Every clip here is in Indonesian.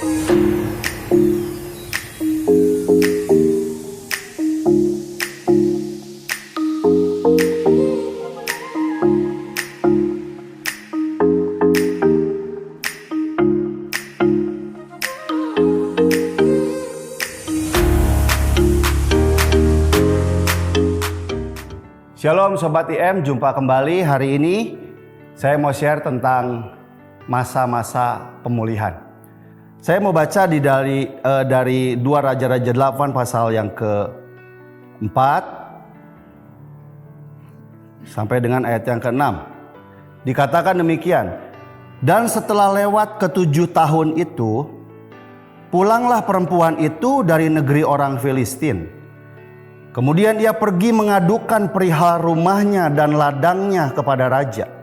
Shalom Sobat IM, jumpa kembali hari ini. Saya mau share tentang masa-masa pemulihan. Saya mau baca dari 2 Raja-Raja 8 pasal yang ke-4 sampai dengan ayat yang ke-6. Dikatakan demikian, dan setelah lewat ke-7 tahun itu, pulanglah perempuan itu dari negeri orang Filistin. Kemudian ia pergi mengadukan perihal rumahnya dan ladangnya kepada raja.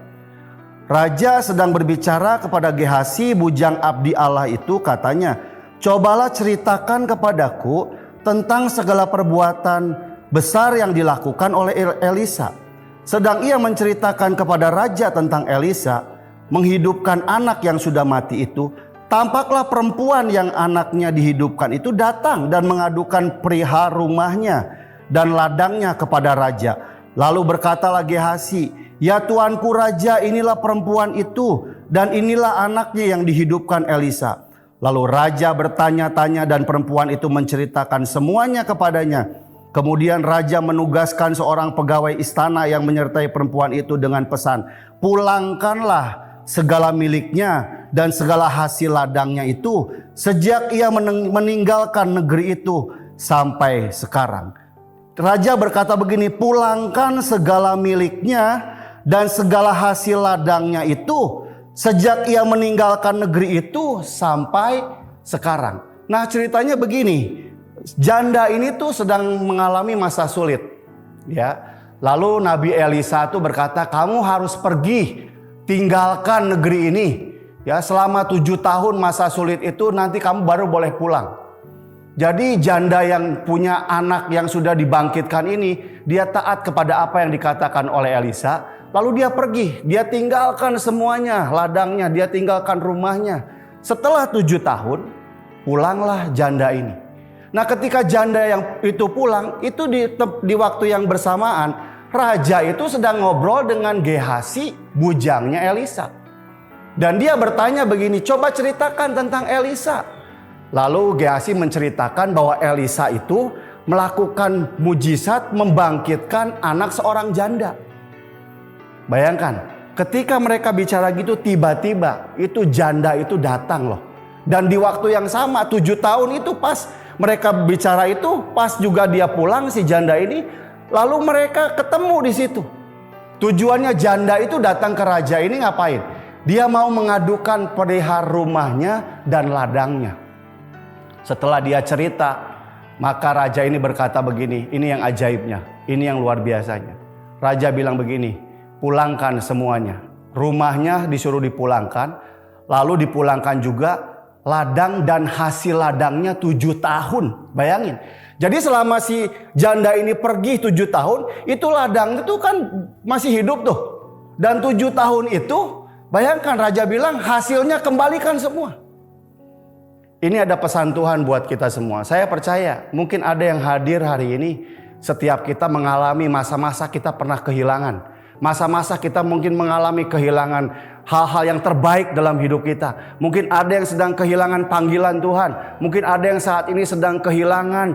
Raja sedang berbicara kepada Gehasi, bujang abdi Allah itu, katanya, "Cobalah ceritakan kepadaku tentang segala perbuatan besar yang dilakukan oleh Elisa." Sedang ia menceritakan kepada raja tentang Elisa menghidupkan anak yang sudah mati itu, tampaklah perempuan yang anaknya dihidupkan itu datang dan mengadukan perihal rumahnya dan ladangnya kepada raja. Lalu berkatalah Gehasi, "Ya tuanku raja, inilah perempuan itu dan inilah anaknya yang dihidupkan Elisa." Lalu raja bertanya-tanya dan perempuan itu menceritakan semuanya kepadanya. Kemudian raja menugaskan seorang pegawai istana yang menyertai perempuan itu dengan pesan, "Pulangkanlah segala miliknya dan segala hasil ladangnya itu sejak ia meninggalkan negeri itu sampai sekarang." Raja berkata begini, "Pulangkan segala miliknya dan segala hasil ladangnya itu sejak ia meninggalkan negeri itu sampai sekarang." Nah, ceritanya begini, janda ini tuh sedang mengalami masa sulit, ya. Lalu Nabi Elisa tuh berkata, "Kamu harus pergi, tinggalkan negeri ini, ya, selama 7 tahun masa sulit itu, nanti kamu baru boleh pulang." Jadi janda yang punya anak yang sudah dibangkitkan ini, dia taat kepada apa yang dikatakan oleh Elisa. Lalu dia pergi, dia tinggalkan semuanya, ladangnya, dia tinggalkan rumahnya. Setelah 7 tahun, pulanglah janda ini. Nah, ketika janda yang itu pulang, itu di waktu yang bersamaan, raja itu sedang ngobrol dengan Gehasi, bujangnya Elisa. Dan dia bertanya begini, "Coba ceritakan tentang Elisa." Lalu Gehasi menceritakan bahwa Elisa itu melakukan mujizat membangkitkan anak seorang janda. Bayangkan, ketika mereka bicara gitu, tiba-tiba itu janda itu datang loh. Dan di waktu yang sama 7 tahun itu pas mereka bicara itu, pas juga dia pulang si janda ini, lalu mereka ketemu di situ. Tujuannya janda itu datang ke raja ini ngapain? Dia mau mengadukan perihal rumahnya dan ladangnya. Setelah dia cerita, maka raja ini berkata begini, ini yang ajaibnya, ini yang luar biasanya. Raja bilang begini, "Pulangkan semuanya." Rumahnya disuruh dipulangkan, lalu dipulangkan juga ladang dan hasil ladangnya 7 tahun. Bayangin. Jadi selama si janda ini pergi 7 tahun, itu ladang itu kan masih hidup tuh. Dan 7 tahun itu, bayangkan raja bilang hasilnya kembalikan semua. Ini ada pesan Tuhan buat kita semua. Saya percaya mungkin ada yang hadir hari ini. Setiap kita mengalami masa-masa kita pernah kehilangan. Masa-masa kita mungkin mengalami kehilangan hal-hal yang terbaik dalam hidup kita. Mungkin ada yang sedang kehilangan panggilan Tuhan. Mungkin ada yang saat ini sedang kehilangan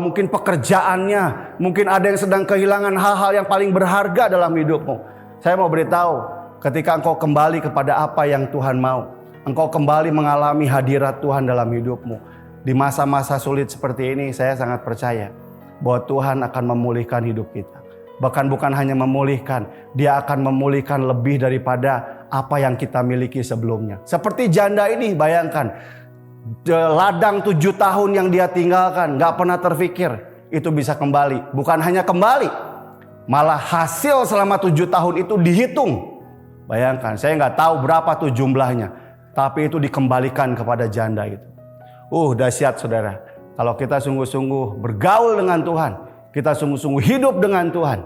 mungkin pekerjaannya. Mungkin ada yang sedang kehilangan hal-hal yang paling berharga dalam hidupmu. Saya mau beritahu, ketika engkau kembali kepada apa yang Tuhan mau, engkau kembali mengalami hadirat Tuhan dalam hidupmu. Di masa-masa sulit seperti ini, saya sangat percaya bahwa Tuhan akan memulihkan hidup kita. Bahkan bukan hanya memulihkan, Dia akan memulihkan lebih daripada apa yang kita miliki sebelumnya. Seperti janda ini, bayangkan, ladang 7 tahun yang dia tinggalkan, gak pernah terfikir itu bisa kembali. Bukan hanya kembali, malah hasil selama 7 tahun itu dihitung. Bayangkan, saya gak tahu berapa tuh jumlahnya. Tapi itu dikembalikan kepada janda itu. Dahsyat saudara. Kalau kita sungguh-sungguh bergaul dengan Tuhan, kita sungguh-sungguh hidup dengan Tuhan,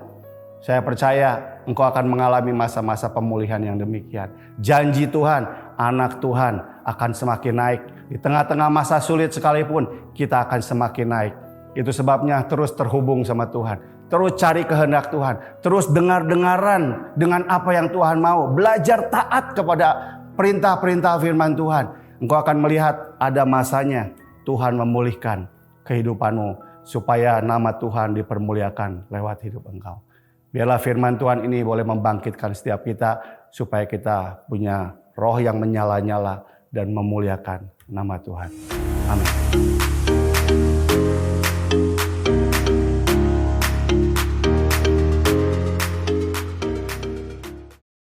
saya percaya engkau akan mengalami masa-masa pemulihan yang demikian. Janji Tuhan anak Tuhan akan semakin naik. Di tengah-tengah masa sulit sekalipun kita akan semakin naik. Itu sebabnya terus terhubung sama Tuhan. Terus cari kehendak Tuhan. Terus dengar-dengaran dengan apa yang Tuhan mau. Belajar taat kepada perintah-perintah firman Tuhan. Engkau akan melihat ada masanya Tuhan memulihkan kehidupanmu. Supaya nama Tuhan dipermuliakan lewat hidup engkau. Biarlah firman Tuhan ini boleh membangkitkan setiap kita. Supaya kita punya roh yang menyala-nyala dan memuliakan nama Tuhan. Amin.